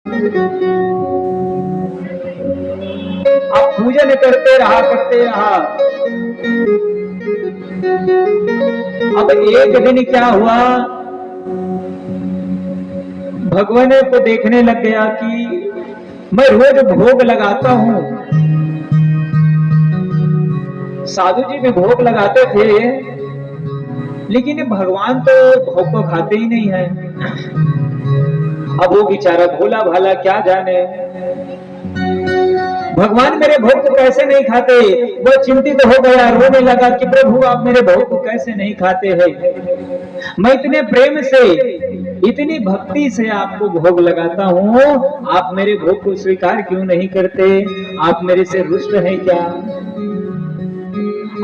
अब पूजन करते रहा। अब एक दिन क्या हुआ, भगवान को देखने लग गया कि मैं रोज भोग लगाता हूं। साधु जी भी भोग लगाते थे, लेकिन भगवान तो भोग को खाते ही नहीं है। अब वो बेचारा भोला भाला क्या जाने भगवान मेरे भोग को कैसे नहीं खाते। वो चिंतित हो गया, रोने लगा कि प्रभु आप मेरे भोग को कैसे नहीं खाते हैं। मैं इतने प्रेम से, इतनी भक्ति से आपको भोग लगाता हूँ, आप मेरे भोग को स्वीकार क्यों नहीं करते? आप मेरे से रुष्ट हैं क्या?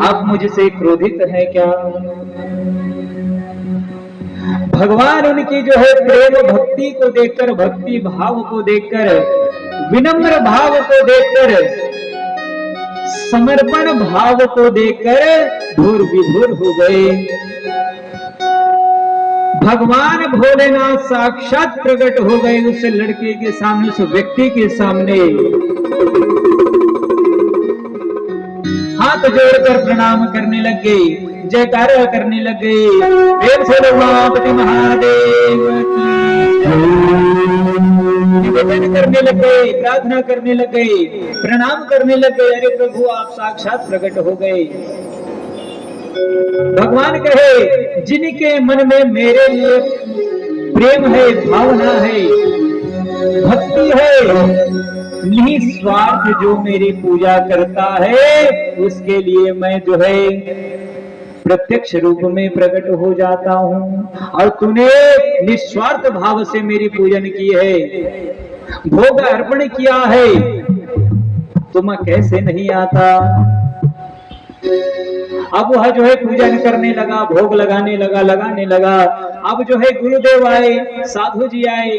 आप मुझसे क्रोधित हैं क्या? भगवान उनकी जो है प्रेम भक्ति को देखकर, भक्ति भाव को देखकर, विनम्र भाव को देखकर, समर्पण भाव को देखकर धूर विधूर हो गए। भगवान भोलेनाथ साक्षात प्रकट हो गए उस लड़के के सामने, उस व्यक्ति के सामने। हाथ जोड़कर प्रणाम करने लग गए, जयकारा करने लग गए। प्रेम से उमापति महादेव निवेदन करने लग गए, प्रार्थना करने लग गए, प्रणाम करने लग गए। अरे प्रभु आप साक्षात प्रकट हो गए। भगवान कहे जिनके मन में मेरे लिए प्रेम है, भावना है, भक्ति है, निस्वार्थ जो मेरी पूजा करता है, उसके लिए मैं जो है प्रत्यक्ष रूप में प्रकट हो जाता हूँ। और तूने निस्वार्थ भाव से मेरी पूजन की है, भोग अर्पण किया है, तो मैं कैसे नहीं आता। अब वह जो है पूजन करने लगा, भोग लगाने लगा। अब जो है गुरुदेव आए, साधु जी आए,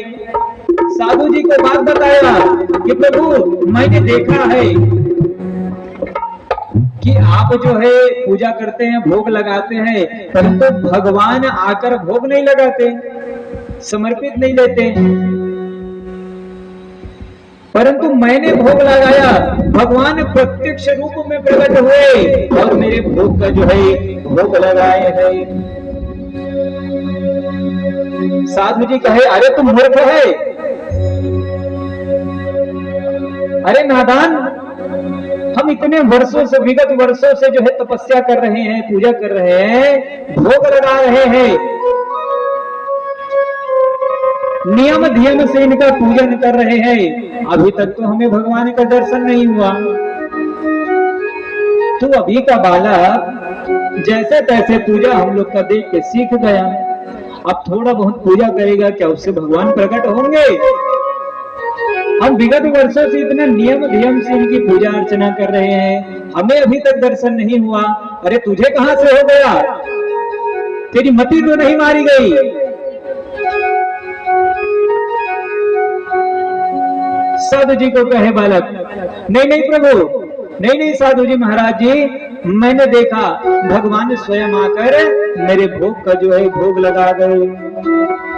साधु जी को बात बताया कि प्रभु मैंने देखा है कि आप जो है पूजा करते हैं, भोग लगाते हैं, परंतु भगवान आकर भोग नहीं लगाते, समर्पित नहीं लेते। परंतु मैंने भोग लगाया, भगवान प्रत्यक्ष रूप में प्रकट हुए और मेरे भोग का जो है भोग लगाए हैं। साधु जी कहे अरे तुम मूर्ख है, अरे नादान, हम इतने वर्षों से, विगत वर्षों से जो है तपस्या कर रहे हैं, पूजा कर रहे हैं, भोग लगा रहे हैं, नियम धियम से इनका पूजन कर रहे हैं, अभी तक तो हमें भगवान का दर्शन नहीं हुआ। तो अभी का बालक जैसे तैसे पूजा हम लोग का देख के सीख गया, अब थोड़ा बहुत पूजा करेगा, क्या उससे भगवान प्रकट होंगे? हम विगत वर्षों से इतना नियम धियम से इनकी पूजा अर्चना कर रहे हैं, हमें अभी तक दर्शन नहीं हुआ। अरे तुझे कहां से हो गया? तेरी मति तो नहीं मारी गई? साधु जी को कहे बालक, नहीं प्रभु, नहीं साधु जी, महाराज जी, मैंने देखा भगवान स्वयं आकर मेरे भोग का जो है भोग लगा गए।